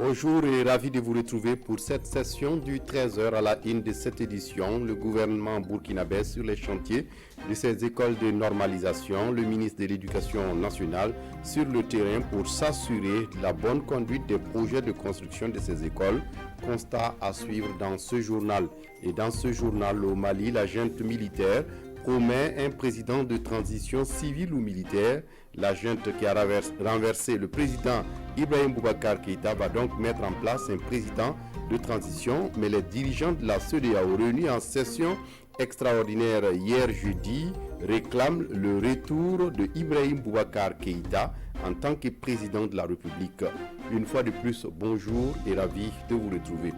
Bonjour et ravi de vous retrouver pour cette session du 13h à la une de cette édition. Le gouvernement burkinabé sur les chantiers de ces écoles de normalisation, le ministre de l'Éducation nationale sur le terrain pour s'assurer de la bonne conduite des projets de construction de ces écoles. Constat à suivre dans ce journal. Et dans ce journal au Mali, la junte militaire promet un président de transition civile ou militaire. La junte qui a renversé le président Ibrahim Boubacar Keïta va donc mettre en place un président de transition, mais les dirigeants de la CEDEAO réunis en session extraordinaire hier jeudi réclament le retour de Ibrahim Boubacar Keïta en tant que président de la République. Une fois de plus, bonjour et ravi de vous retrouver.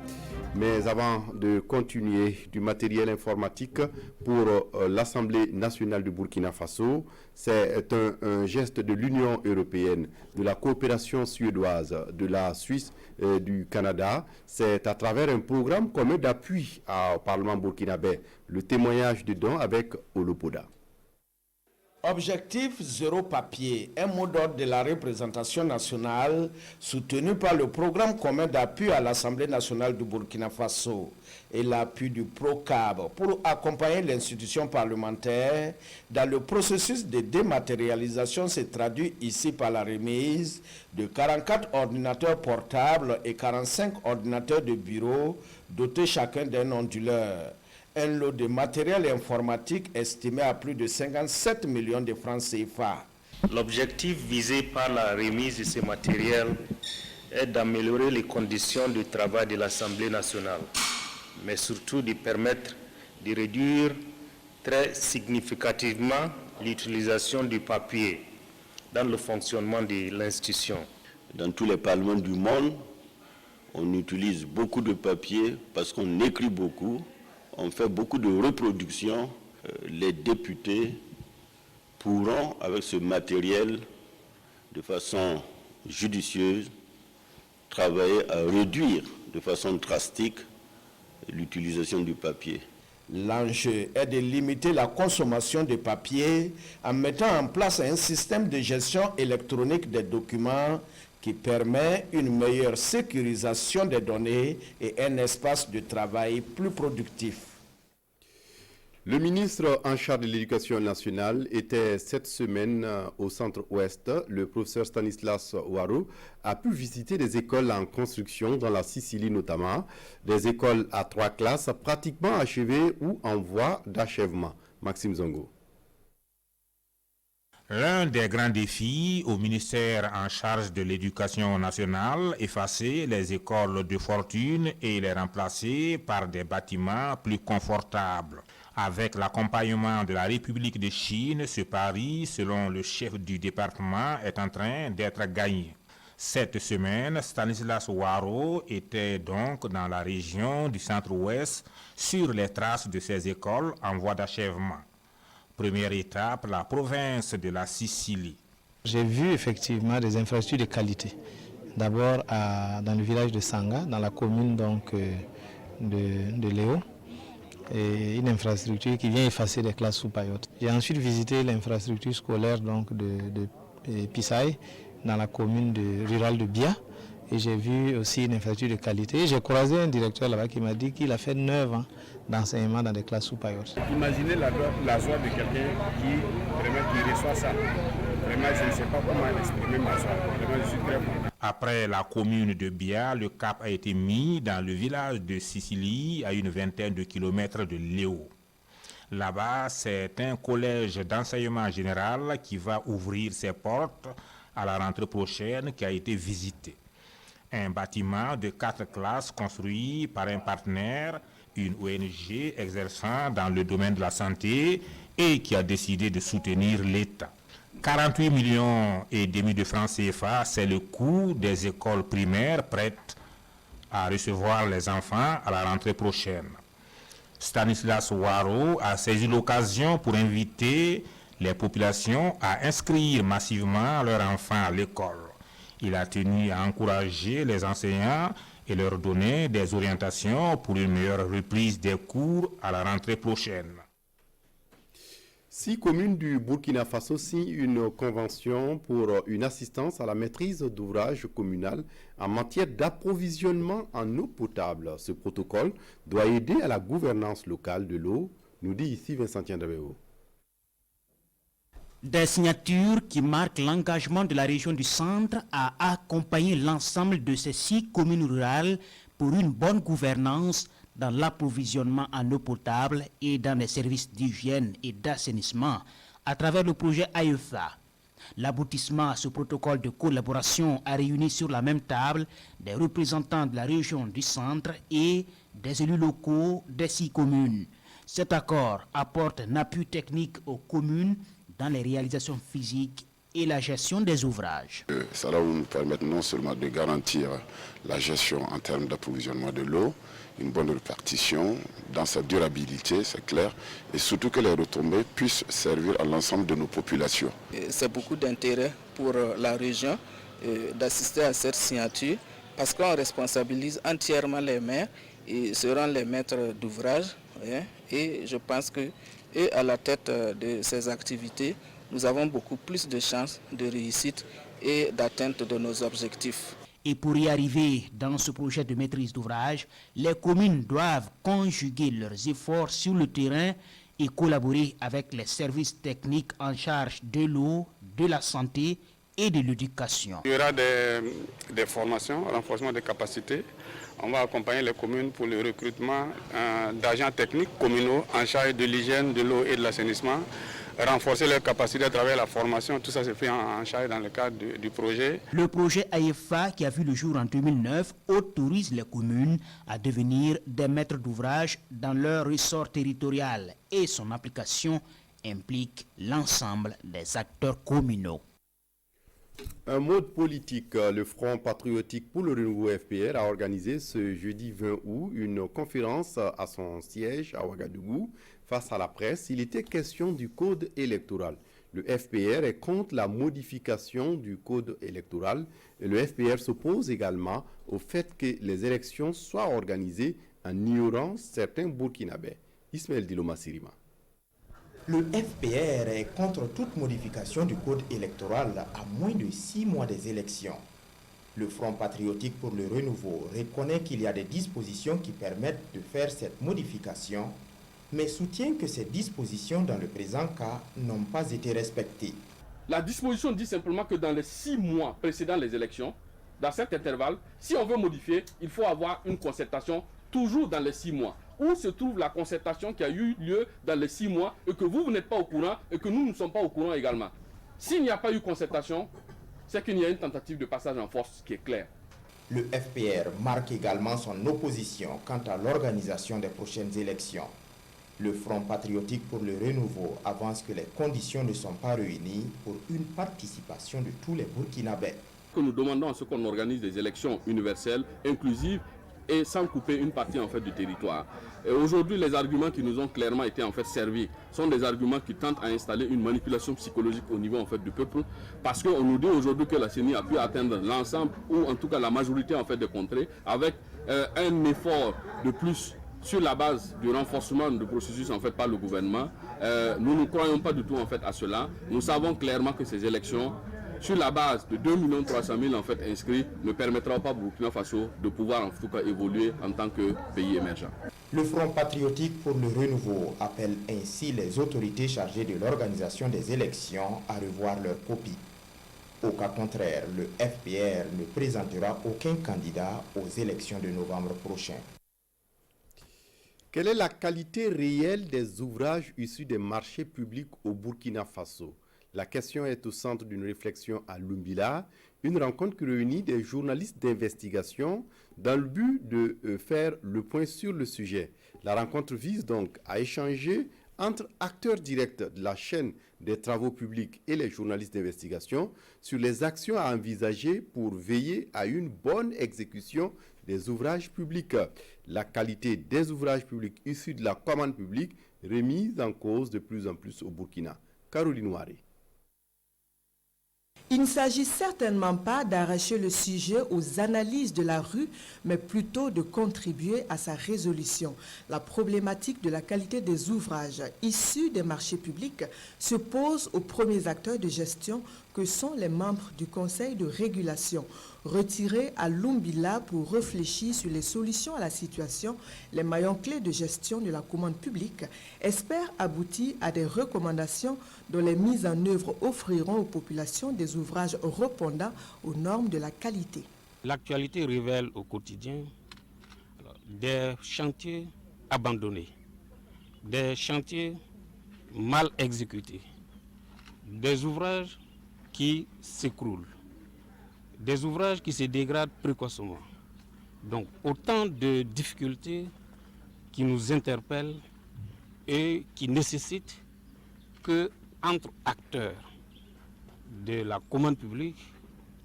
Mais avant de continuer, du matériel informatique pour l'Assemblée nationale du Burkina Faso, c'est un geste de l'Union européenne, de la coopération suédoise, de la Suisse, du Canada. C'est à travers un programme commun d'appui au Parlement burkinabé. Le témoignage de don avec Olopoda. Objectif zéro papier, un mot d'ordre de la représentation nationale soutenu par le programme commun d'appui à l'Assemblée nationale du Burkina Faso et l'appui du PROCAB pour accompagner l'institution parlementaire dans le processus de dématérialisation se traduit ici par la remise de 44 ordinateurs portables et 45 ordinateurs de bureau dotés chacun d'un onduleur. Un lot de matériel informatique estimé à plus de 57 millions de francs CFA. L'objectif visé par la remise de ces matériels est d'améliorer les conditions de travail de l'Assemblée nationale, mais surtout de permettre de réduire très significativement l'utilisation du papier dans le fonctionnement de l'institution. Dans tous les parlements du monde, on utilise beaucoup de papier parce qu'on écrit beaucoup. On fait beaucoup de reproductions. Les députés pourront, avec ce matériel, de façon judicieuse, travailler à réduire de façon drastique l'utilisation du papier. L'enjeu est de limiter la consommation de papier en mettant en place un système de gestion électronique des documents qui permet une meilleure sécurisation des données et un espace de travail plus productif. Le ministre en charge de l'Éducation nationale était cette semaine au centre-ouest. Le professeur Stanislas Ouarou a pu visiter des écoles en construction dans la Sicile notamment, des écoles à 3 classes pratiquement achevées ou en voie d'achèvement. Maxime Zongo. L'un des grands défis au ministère en charge de l'Éducation nationale, effacer les écoles de fortune et les remplacer par des bâtiments plus confortables. Avec l'accompagnement de la République de Chine, ce pari, selon le chef du département, est en train d'être gagné. Cette semaine, Stanislas Ouarou était donc dans la région du centre-ouest sur les traces de ces écoles en voie d'achèvement. Première étape, la province de la Sicile. J'ai vu effectivement des infrastructures de qualité. D'abord dans le village de Sanga, dans la commune donc, de Léo, et une infrastructure qui vient effacer les classes sous paillotes. J'ai ensuite visité l'infrastructure scolaire donc, de Pissaï, dans la commune rurale de Bia. Et j'ai vu aussi une infrastructure de qualité. J'ai croisé un directeur là-bas qui m'a dit qu'il a fait 9 ans d'enseignement dans des classes sous paillotes. Imaginez la joie de quelqu'un qui reçoit ça. Vraiment, je ne sais pas comment exprimer ma joie. Vraiment, je suis très content. Après la commune de Bia, le cap a été mis dans le village de Sicily, à une vingtaine de kilomètres de Léo. Là-bas, c'est un collège d'enseignement général qui va ouvrir ses portes à la rentrée prochaine qui a été visité. Un bâtiment de 4 classes construit par un partenaire, une ONG exerçant dans le domaine de la santé et qui a décidé de soutenir l'État. 48 millions et demi de francs CFA, c'est le coût des écoles primaires prêtes à recevoir les enfants à la rentrée prochaine. Stanislas Ouarou a saisi l'occasion pour inviter les populations à inscrire massivement leurs enfants à l'école. Il a tenu à encourager les enseignants et leur donner des orientations pour une meilleure reprise des cours à la rentrée prochaine. 6 communes du Burkina Faso signent une convention pour une assistance à la maîtrise d'ouvrage communal en matière d'approvisionnement en eau potable. Ce protocole doit aider à la gouvernance locale de l'eau, nous dit ici Vincent Tiendabéo. Des signatures qui marquent l'engagement de la région du Centre à accompagner l'ensemble de ces 6 communes rurales pour une bonne gouvernance dans l'approvisionnement en eau potable et dans les services d'hygiène et d'assainissement à travers le projet AEFA. L'aboutissement à ce protocole de collaboration a réuni sur la même table des représentants de la région du Centre et des élus locaux des 6 communes. Cet accord apporte un appui technique aux communes dans les réalisations physiques et la gestion des ouvrages. Ça va nous permettre non seulement de garantir la gestion en termes d'approvisionnement de l'eau, une bonne répartition dans sa durabilité, c'est clair, et surtout que les retombées puissent servir à l'ensemble de nos populations. C'est beaucoup d'intérêt pour la région d'assister à cette signature parce qu'on responsabilise entièrement les maires et seront les maîtres d'ouvrage. Et je pense que et à la tête de ces activités, nous avons beaucoup plus de chances de réussite et d'atteinte de nos objectifs. Et pour y arriver dans ce projet de maîtrise d'ouvrage, les communes doivent conjuguer leurs efforts sur le terrain et collaborer avec les services techniques en charge de l'eau, de la santé et de l'éducation. Il y aura des formations, renforcement des capacités. On va accompagner les communes pour le recrutement d'agents techniques communaux en charge de l'hygiène, de l'eau et de l'assainissement, renforcer leurs capacités à travers la formation. Tout ça se fait en charge dans le cadre du projet. Le projet AEFA, qui a vu le jour en 2009, autorise les communes à devenir des maîtres d'ouvrage dans leur ressort territorial et son application implique l'ensemble des acteurs communaux. Un mode politique, le Front patriotique pour le renouveau FPR a organisé ce jeudi 20 août une conférence à son siège à Ouagadougou face à la presse. Il était question du code électoral. Le FPR est contre la modification du code électoral et le FPR s'oppose également au fait que les élections soient organisées en ignorant certains Burkinabés. Ismaël Diloma Sirima. Le FPR est contre toute modification du code électoral à moins de 6 mois des élections. Le Front patriotique pour le renouveau reconnaît qu'il y a des dispositions qui permettent de faire cette modification, mais soutient que ces dispositions dans le présent cas n'ont pas été respectées. La disposition dit simplement que dans les 6 mois précédant les élections, dans cet intervalle, si on veut modifier, il faut avoir une concertation toujours dans les 6 mois. Où se trouve la concertation qui a eu lieu dans les 6 mois et que vous n'êtes pas au courant et que nous ne sommes pas au courant également. S'il n'y a pas eu concertation, c'est qu'il y a une tentative de passage en force qui est claire. Le FPR marque également son opposition quant à l'organisation des prochaines élections. Le Front patriotique pour le renouveau avance que les conditions ne sont pas réunies pour une participation de tous les Burkinabés. Nous demandons à ce qu'on organise des élections universelles, inclusives et sans couper une partie en fait du territoire. Aujourd'hui, les arguments qui nous ont clairement été en fait servis sont des arguments qui tentent à installer une manipulation psychologique au niveau en fait du peuple, parce qu'on nous dit aujourd'hui que la CENI a pu atteindre l'ensemble ou en tout cas la majorité en fait des contrées avec un effort de plus sur la base du renforcement du processus en fait par le gouvernement. Nous ne croyons pas du tout en fait à cela. Nous savons clairement que ces élections, sur la base de 2 300 000 en fait inscrits, ne permettra pas au Burkina Faso de pouvoir en tout cas évoluer en tant que pays émergent. Le Front patriotique pour le renouveau appelle ainsi les autorités chargées de l'organisation des élections à revoir leurs copies. Au cas contraire, le FPR ne présentera aucun candidat aux élections de novembre prochain. Quelle est la qualité réelle des ouvrages issus des marchés publics au Burkina Faso? La question est au centre d'une réflexion à Lumbila, une rencontre qui réunit des journalistes d'investigation dans le but de faire le point sur le sujet. La rencontre vise donc à échanger entre acteurs directs de la chaîne des travaux publics et les journalistes d'investigation sur les actions à envisager pour veiller à une bonne exécution des ouvrages publics. La qualité des ouvrages publics issus de la commande publique remise en cause de plus en plus au Burkina. Caroline Ouare. Il ne s'agit certainement pas d'arracher le sujet aux analyses de la rue, mais plutôt de contribuer à sa résolution. La problématique de la qualité des ouvrages issus des marchés publics se pose aux premiers acteurs de gestion que sont les membres du Conseil de régulation. Retirés à Lumbila pour réfléchir sur les solutions à la situation, les maillons clés de gestion de la commande publique espèrent aboutir à des recommandations dont les mises en œuvre offriront aux populations des ouvrages répondant aux normes de la qualité. L'actualité révèle au quotidien des chantiers abandonnés, des chantiers mal exécutés, des ouvrages qui s'écroulent, des ouvrages qui se dégradent précocement. Donc autant de difficultés qui nous interpellent et qui nécessitent que, entre acteurs de la commande publique,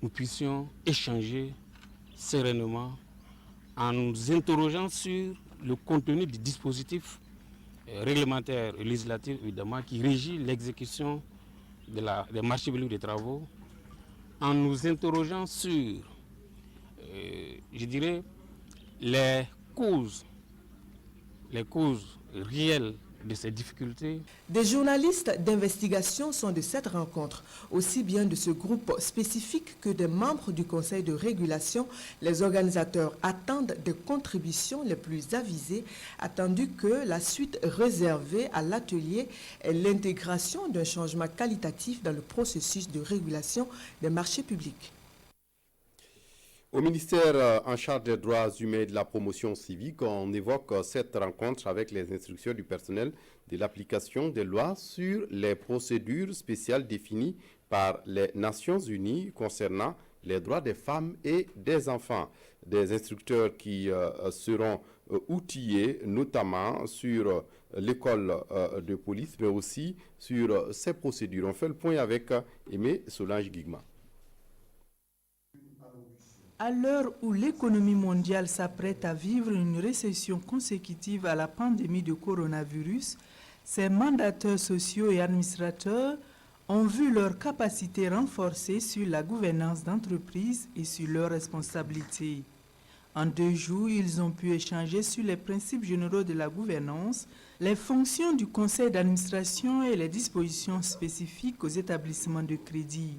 nous puissions échanger sereinement en nous interrogeant sur le contenu du dispositif réglementaire et législatif évidemment qui régit l'exécution des marchés publics de travaux, en nous interrogeant sur, je dirais, les causes réelles de ces difficultés. Des journalistes d'investigation sont de cette rencontre, aussi bien de ce groupe spécifique que des membres du Conseil de régulation. Les organisateurs attendent des contributions les plus avisées, attendu que la suite réservée à l'atelier est l'intégration d'un changement qualitatif dans le processus de régulation des marchés publics. Au ministère en charge des droits humains et de la promotion civique, on évoque cette rencontre avec les instructeurs du personnel de l'application des lois sur les procédures spéciales définies par les Nations Unies concernant les droits des femmes et des enfants. Des instructeurs qui seront outillés notamment sur l'école de police, mais aussi sur ces procédures. On fait le point avec Aimé Solange Guigma. À l'heure où l'économie mondiale s'apprête à vivre une récession consécutive à la pandémie de coronavirus, ces mandateurs sociaux et administrateurs ont vu leur capacité renforcée sur la gouvernance d'entreprise et sur leurs responsabilités. En 2 jours, ils ont pu échanger sur les principes généraux de la gouvernance, les fonctions du conseil d'administration et les dispositions spécifiques aux établissements de crédit,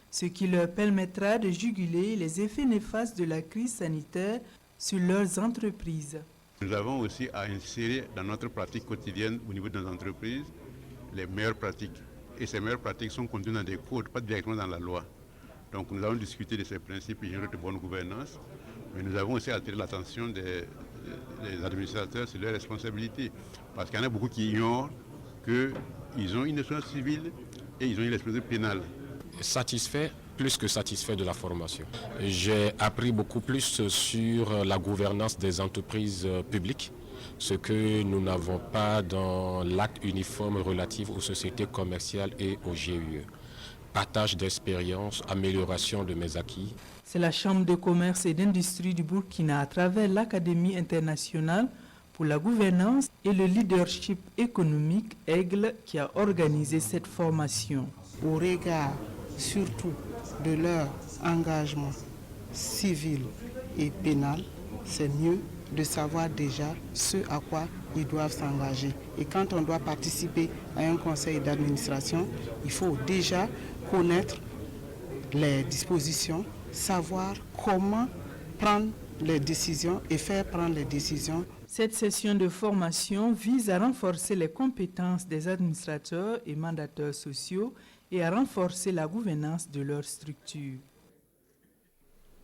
ce qui leur permettra de juguler les effets néfastes de la crise sanitaire sur leurs entreprises. Nous avons aussi à insérer dans notre pratique quotidienne au niveau de nos entreprises les meilleures pratiques. Et ces meilleures pratiques sont contenues dans des codes, pas directement dans la loi. Donc nous avons discuté de ces principes généraux de bonne gouvernance, mais nous avons aussi attiré l'attention des administrateurs sur leurs responsabilités. Parce qu'il y en a beaucoup qui ignorent qu'ils ont une responsabilité civile et ils ont une responsabilité pénale. Satisfait, plus que satisfait de la formation. J'ai appris beaucoup plus sur la gouvernance des entreprises publiques, ce que nous n'avons pas dans l'acte uniforme relatif aux sociétés commerciales et aux GUE. Partage d'expérience, amélioration de mes acquis. C'est la Chambre de commerce et d'industrie du Burkina à travers l'Académie internationale pour la gouvernance et le leadership économique Aigle qui a organisé cette formation. Au regard surtout de leur engagement civil et pénal, c'est mieux de savoir déjà ce à quoi ils doivent s'engager. Et quand on doit participer à un conseil d'administration, il faut déjà connaître les dispositions, savoir comment prendre les décisions et faire prendre les décisions. Cette session de formation vise à renforcer les compétences des administrateurs et mandateurs sociaux et à renforcer la gouvernance de leur structure.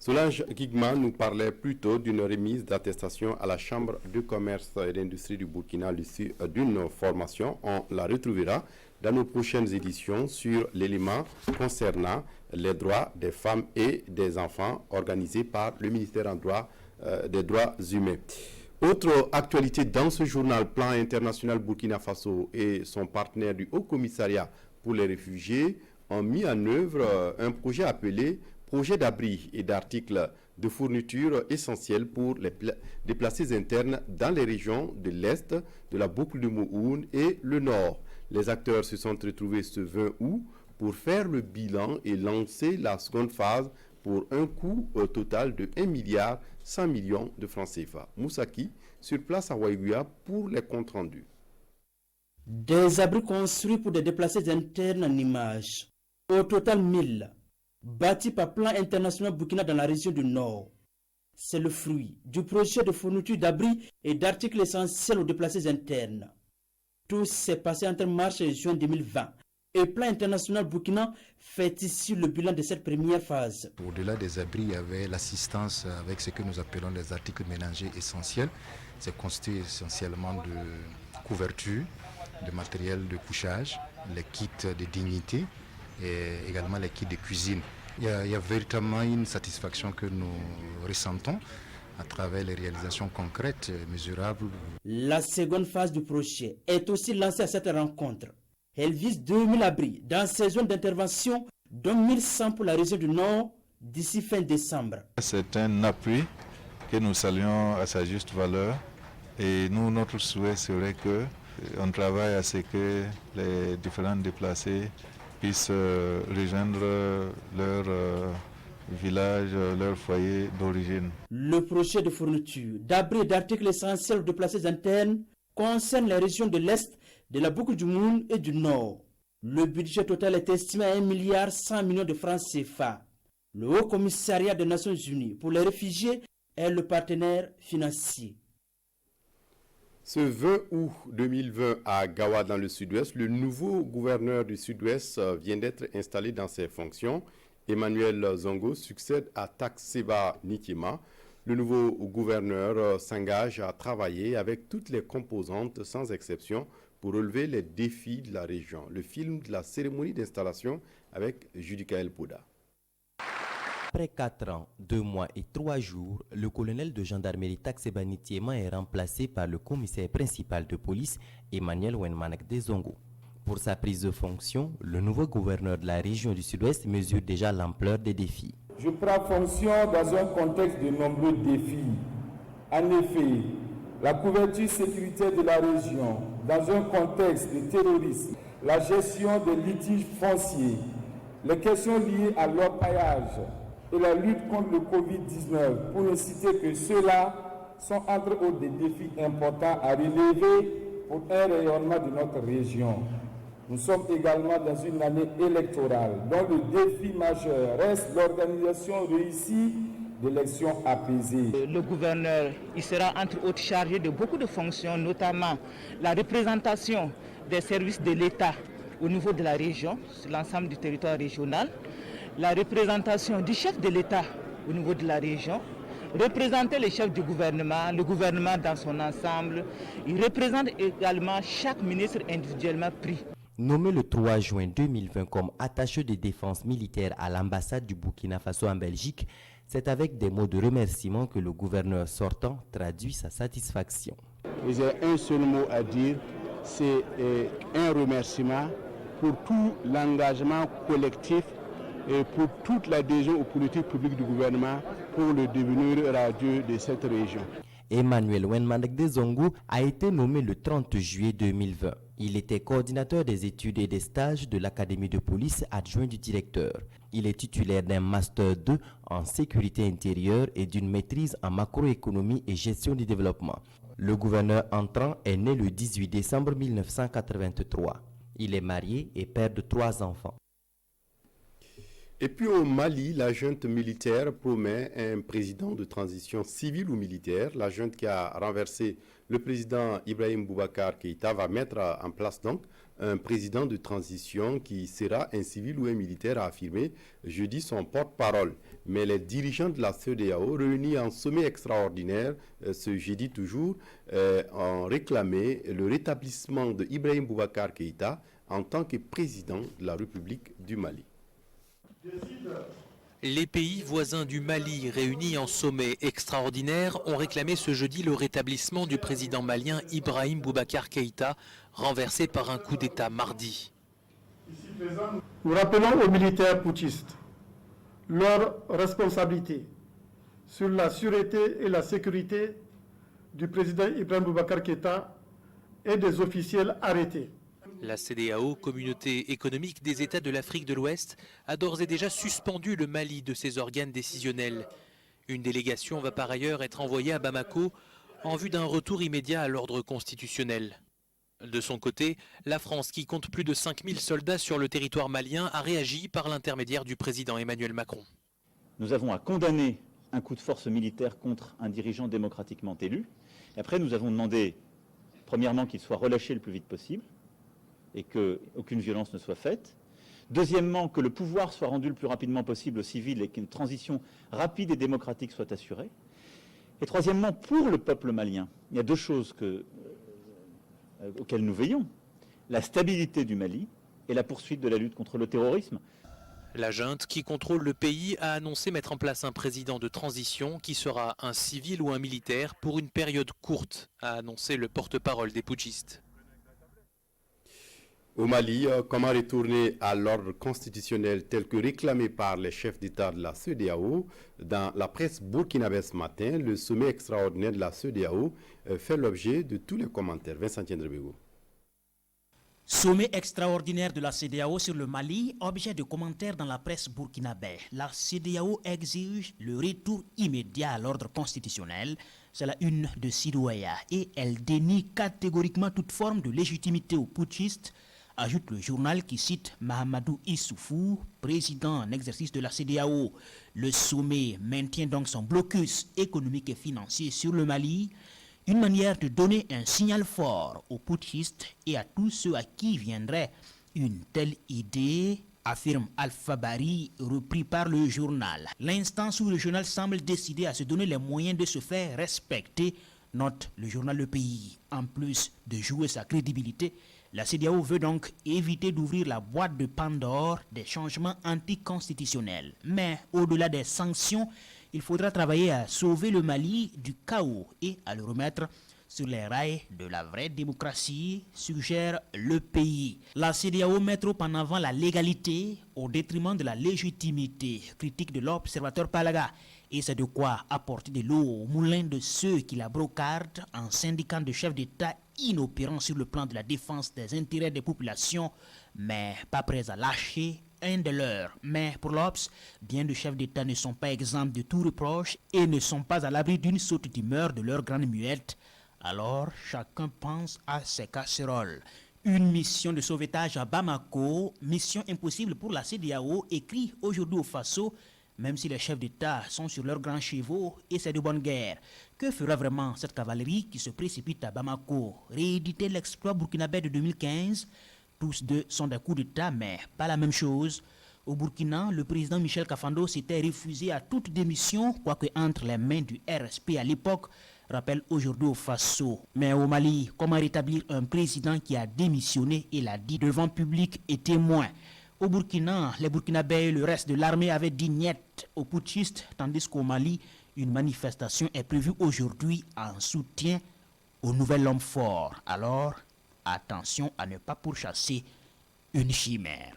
Solange Guigma nous parlait plutôt d'une remise d'attestation à la Chambre de commerce et d'industrie du Burkina à l'issue d'une formation. On la retrouvera dans nos prochaines éditions sur l'élément concernant les droits des femmes et des enfants organisés par le ministère des droits humains. Autre actualité dans ce journal, Plan international Burkina Faso et son partenaire du Haut Commissariat pour les réfugiés ont mis en œuvre un projet appelé Projet d'abri et d'articles de fourniture essentiels pour les déplacés internes dans les régions de l'Est, de la boucle de Mohoun et le Nord. Les acteurs se sont retrouvés ce 20 août pour faire le bilan et lancer la seconde phase pour un coût total de 1,1 milliard de francs CFA. Moussaki, sur place à Waïguya pour les comptes rendus. Des abris construits pour des déplacés internes en images. Au total 1000, bâtis par Plan International Burkina dans la région du Nord. C'est le fruit du projet de fourniture d'abris et d'articles essentiels aux déplacés internes. Tout s'est passé entre mars et juin 2020. Et Plan International Burkina fait ici le bilan de cette première phase. Au-delà des abris, il y avait l'assistance avec ce que nous appelons des articles ménagers essentiels. C'est constitué essentiellement de couverture, de matériel de couchage, les kits de dignité et également les kits de cuisine. Il y a véritablement une satisfaction que nous ressentons à travers les réalisations concrètes et mesurables. La seconde phase du projet est aussi lancée à cette rencontre. Elle vise 2000 abris dans ces zones d'intervention, dont 1100 pour la région du Nord d'ici fin décembre. C'est un appui que nous saluons à sa juste valeur et nous, notre souhait serait qu'on travaille à ce que les différents déplacés puissent rejoindre leur village, leur foyer d'origine. Le projet de fourniture d'abris et d'articles essentiels aux déplacés internes concerne les régions de l'Est, de la boucle du Moun et du Nord. Le budget total est estimé à 1,1 milliard de francs CFA. Le Haut Commissariat des Nations Unies pour les réfugiés est le partenaire financier. Ce 20 août 2020 à Gawa dans le sud-ouest, le nouveau gouverneur du sud-ouest vient d'être installé dans ses fonctions. Emmanuel Zongo succède à Takseba Nikima. Le nouveau gouverneur s'engage à travailler avec toutes les composantes sans exception pour relever les défis de la région. Le film de la cérémonie d'installation avec Judicaël Pouda. Après 4 ans, 2 mois et 3 jours, le colonel de gendarmerie Takseba Nikima est remplacé par le commissaire principal de police Emmanuel Wenmanek Dezongo. Pour sa prise de fonction, le nouveau gouverneur de la région du Sud-Ouest mesure déjà l'ampleur des défis. Je prends fonction dans un contexte de nombreux défis. En effet, la couverture sécuritaire de la région, dans un contexte de terrorisme, la gestion des litiges fonciers, les questions liées à l'orpaillage et la lutte contre le Covid-19, pour ne citer que ceux-là, sont entre autres des défis importants à relever pour un rayonnement de notre région. Nous sommes également dans une année électorale dont le défi majeur reste l'organisation réussie d'élections apaisées. Le gouverneur, il sera entre autres chargé de beaucoup de fonctions, notamment la représentation des services de l'État au niveau de la région, sur l'ensemble du territoire régional, la représentation du chef de l'État au niveau de la région, représenter le chef du gouvernement, le gouvernement dans son ensemble. Il représente également chaque ministre individuellement pris. Nommé le 3 juin 2020 comme attaché de défense militaire à l'ambassade du Burkina Faso en Belgique, c'est avec des mots de remerciement que le gouverneur sortant traduit sa satisfaction. J'ai un seul mot à dire, c'est un remerciement pour tout l'engagement collectif et pour toute l'adhésion aux politiques publiques du gouvernement pour le devenir radieux de cette région. Emmanuel Wenmanek Dezongo a été nommé le 30 juillet 2020. Il était coordinateur des études et des stages de l'Académie de police, adjoint du directeur. Il est titulaire d'un Master 2 en sécurité intérieure et d'une maîtrise en macroéconomie et gestion du développement. Le gouverneur entrant est né le 18 décembre 1983. Il est marié et père de 3 enfants. Et puis au Mali, la junte militaire promet un président de transition civile ou militaire. La junte qui a renversé le président Ibrahim Boubacar Keïta va mettre en place donc un président de transition qui sera un civil ou un militaire, a affirmé jeudi son porte-parole. Mais les dirigeants de la CEDEAO, réunis en sommet extraordinaire ce jeudi toujours, ont réclamé le rétablissement de Ibrahim Boubacar Keïta en tant que président de la République du Mali. Les pays voisins du Mali, réunis en sommet extraordinaire, ont réclamé ce jeudi le rétablissement du président malien Ibrahim Boubacar Keïta, renversé par un coup d'État mardi. Nous rappelons aux militaires putschistes leur responsabilité sur la sûreté et la sécurité du président Ibrahim Boubacar Keïta et des officiels arrêtés. La CEDEAO, Communauté économique des États de l'Afrique de l'Ouest, a d'ores et déjà suspendu le Mali de ses organes décisionnels. Une délégation va par ailleurs être envoyée à Bamako en vue d'un retour immédiat à l'ordre constitutionnel. De son côté, la France, qui compte plus de 5000 soldats sur le territoire malien, a réagi par l'intermédiaire du président Emmanuel Macron. Nous avons à condamner un coup de force militaire contre un dirigeant démocratiquement élu. Et après, nous avons demandé, premièrement, qu'il soit relâché le plus vite possible et qu'aucune violence ne soit faite. Deuxièmement, que le pouvoir soit rendu le plus rapidement possible aux civils et qu'une transition rapide et démocratique soit assurée. Et troisièmement, pour le peuple malien, il y a deux choses auxquelles nous veillons. La stabilité du Mali et la poursuite de la lutte contre le terrorisme. La junte qui contrôle le pays a annoncé mettre en place un président de transition qui sera un civil ou un militaire pour une période courte, a annoncé le porte-parole des putschistes. Au Mali, comment retourner à l'ordre constitutionnel tel que réclamé par les chefs d'État de la CEDEAO? Dans la presse burkinabé ce matin, le sommet extraordinaire de la CEDEAO fait l'objet de tous les commentaires. Vincent Tiendrebego. Sommet extraordinaire de la CEDEAO sur le Mali, objet de commentaires dans la presse burkinabé. La CEDEAO exige le retour immédiat à l'ordre constitutionnel. C'est la une de Sidouaya et elle dénie catégoriquement toute forme de légitimité aux putschistes, ajoute le journal qui cite Mahamadou Issoufou, président en exercice de la CEDEAO. Le sommet maintient donc son blocus économique et financier sur le Mali, une manière de donner un signal fort aux putschistes et à tous ceux à qui viendrait une telle idée, affirme Alpha Bari, repris par le journal. L'instance où le journal semble décidé à se donner les moyens de se faire respecter, note le journal Le Pays. En plus de jouer sa crédibilité, la CEDEAO veut donc éviter d'ouvrir la boîte de Pandore des changements anticonstitutionnels. Mais au-delà des sanctions, il faudra travailler à sauver le Mali du chaos et à le remettre sur les rails de la vraie démocratie, suggère Le Pays. La CEDEAO met trop en avant la légalité au détriment de la légitimité, critique de l'observateur Palaga. Et c'est de quoi apporter de l'eau au moulin de ceux qui la brocardent en syndiquant de chefs d'État inopérants sur le plan de la défense des intérêts des populations, mais pas prêts à lâcher un de leurs. Mais pour l'Obs, bien de chefs d'État ne sont pas exempts de tout reproche et ne sont pas à l'abri d'une saute d'humeur de leur grande muette. Alors, chacun pense à ses casseroles. Une mission de sauvetage à Bamako, mission impossible pour la CEDEAO, écrit aujourd'hui au Faso, même si les chefs d'État sont sur leurs grands chevaux et c'est de bonne guerre. Que fera vraiment cette cavalerie qui se précipite à Bamako? Rééditer l'exploit burkinabé de 2015? Tous deux sont des coups d'État, mais pas la même chose. Au Burkina, le président Michel Kafando s'était refusé à toute démission, quoique entre les mains du RSP à l'époque, rappelle aujourd'hui au Faso. Mais au Mali, comment rétablir un président qui a démissionné et l'a dit devant public et témoins? Au Burkina, les Burkinabés et le reste de l'armée avaient dit niet aux putschistes, tandis qu'au Mali, une manifestation est prévue aujourd'hui en soutien au nouvel homme fort. Alors, attention à ne pas pourchasser une chimère.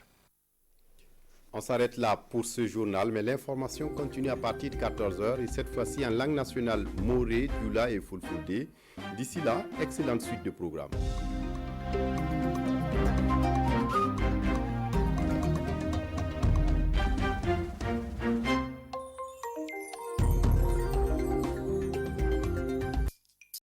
On s'arrête là pour ce journal, mais l'information continue à partir de 14h et cette fois-ci en langue nationale Moré, Dioula et Fulfulde. D'ici là, excellente suite de programmes.